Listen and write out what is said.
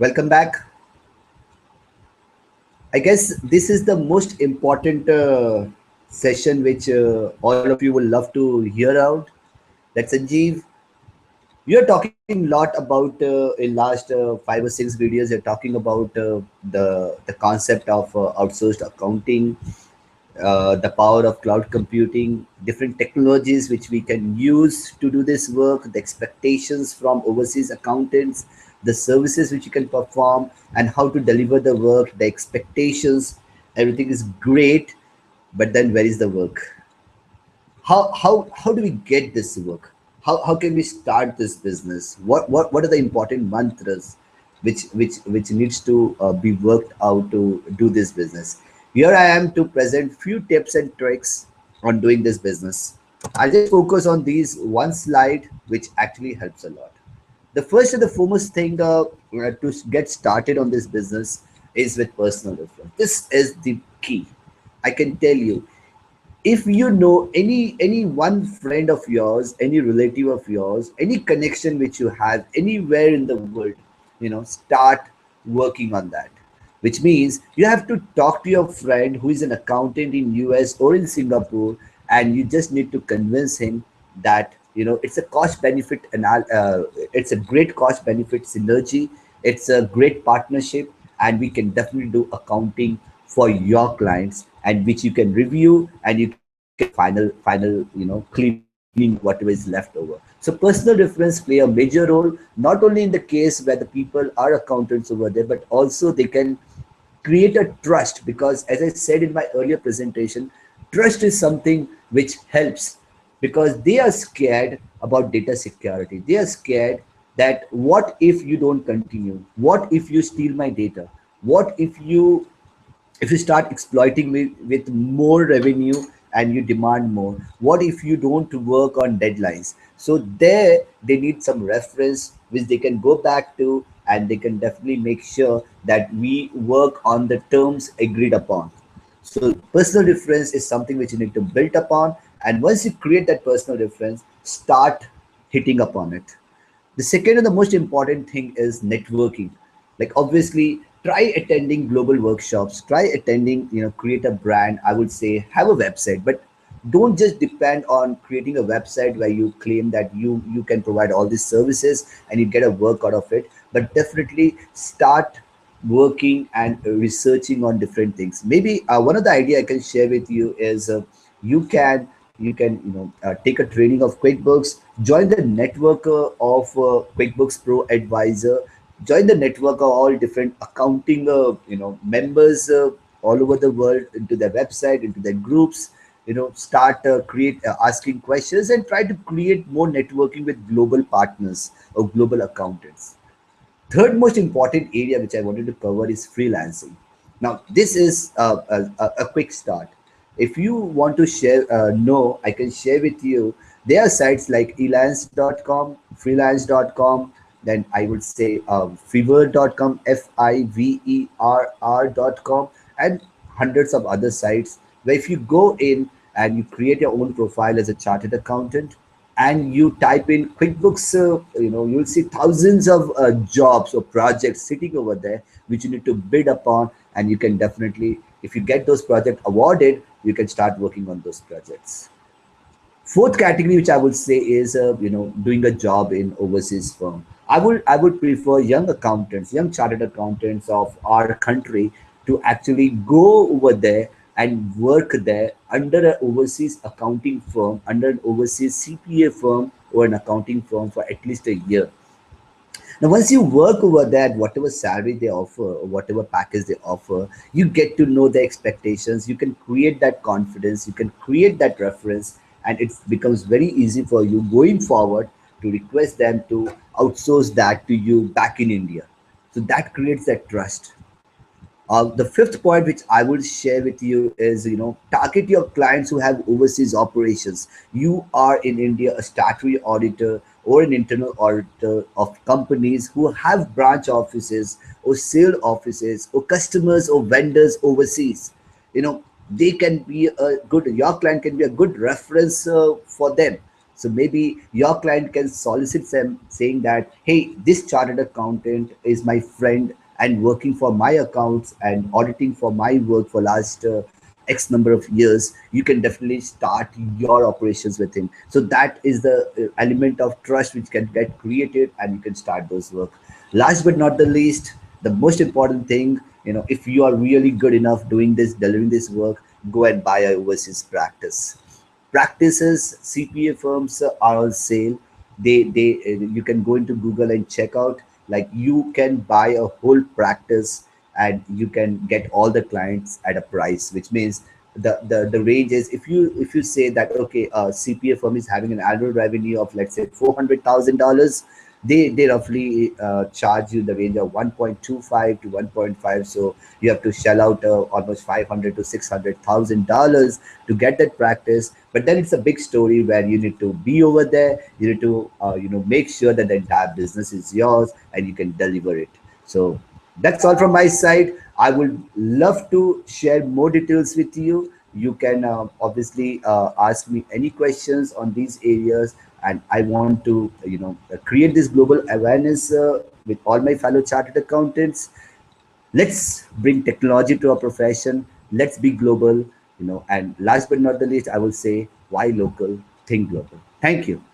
Welcome back. I guess this is the most important session which all of you will love to hear out. That's Sanjeev. We are talking a lot about in last 5 or 6 videos. You're talking about the concept of outsourced accounting, the power of cloud computing, different technologies which we can use to do this work, the expectations from overseas accountants, the services which you can perform, and how to deliver the work, the expectations. Everything is great, but then where is the work? How do we get this work? How can we start this business? What are the important mantras which needs to be worked out to do this business? Here I am to present few tips and tricks on doing this business. I'll just focus on these one slide which actually helps a lot. The first and the foremost thing to get started on this business is with personal reference. This is the key. I can tell you, if you know any one friend of yours, any relative of yours, any connection which you have anywhere in the world, start working on that. Which means you have to talk to your friend who is an accountant in US or in Singapore, and you just need to convince him that it's a cost benefit and it's a great cost benefit synergy. It's a great partnership, and we can definitely do accounting for your clients, and which you can review, and you can do the final cleaning whatever is left over. So personal reference play a major role, not only in the case where the people are accountants over there, but also they can create a trust, because as I said in my earlier presentation, trust is something which helps, because they are scared about data security. They are scared that what if you don't continue, what if you steal my data, what if you start exploiting me with more revenue and you demand more, what if you don't work on deadlines? So there they need some reference which they can go back to, and they can definitely make sure that we work on the terms agreed upon. So personal reference is something which you need to build upon, and once you create that personal reference, start hitting upon it. The second and the most important thing is networking. Like obviously, try attending global workshops, try attending, create a brand. I would say have a website, but don't just depend on creating a website where you claim that you can provide all these services and you get a work out of it. But definitely start working and researching on different things. Maybe one of the idea I can share with you is you can take a training of QuickBooks, join the network of QuickBooks Pro Advisor, join the network of all different accounting members all over the world, into their website, into their groups. Start create asking questions and try to create more networking with global partners or global accountants. Third most important area which I wanted to cover is freelancing. Now, this is a quick start. If you want to share, no, I can share with you. There are sites like elance.com, freelance.com, then I would say fiverr.com, fiverr.com, and hundreds of other sites where if you go in and you create your own profile as a chartered accountant, and you type in QuickBooks, you'll see thousands of jobs or projects sitting over there, which you need to bid upon. And you can definitely, if you get those projects awarded, you can start working on those projects. Fourth category, which I would say, is doing a job in overseas firm. I would prefer young accountants, young chartered accountants of our country to actually go over there and work there under an overseas accounting firm, under an overseas CPA firm or an accounting firm for at least a year. Now, once you work over that, whatever salary they offer, or whatever package they offer, you get to know the expectations. You can create that confidence, you can create that reference, and it becomes very easy for you going forward to request them to outsource that to you back in India. So that creates that trust. The fifth point, which I will share with you, is target your clients who have overseas operations. You are in India a statutory auditor or an internal auditor of companies who have branch offices or sale offices or customers or vendors overseas. They can be a good. Your client can be a good reference for them. So maybe your client can solicit them saying that, hey, this chartered accountant is my friend and working for my accounts and auditing for my work for last X number of years. You can definitely start your operations with him. So that is the element of trust which can get created, and you can start those work. Last but not the least, the most important thing, if you are really good enough doing this, delivering this work, go and buy a overseas practice. Practices, CPA firms are on sale. You can go into Google and check out, like, you can buy a whole practice and you can get all the clients at a price, which means the range is, if you say that, okay, a CPA firm is having an annual revenue of, let's say, $400,000, they roughly charge you the range of 1.25 to 1.5. So you have to shell out almost 500 to $600,000 to get that practice. But then it's a big story where you need to be over there. You need to make sure that the entire business is yours and you can deliver it. So that's all from my side. I would love to share more details with you. You can obviously ask me any questions on these areas, and I want to create this global awareness with all my fellow chartered accountants. Let's bring technology to our profession. Let's be global. And last but not the least, I will say, why local, think global. Thank you.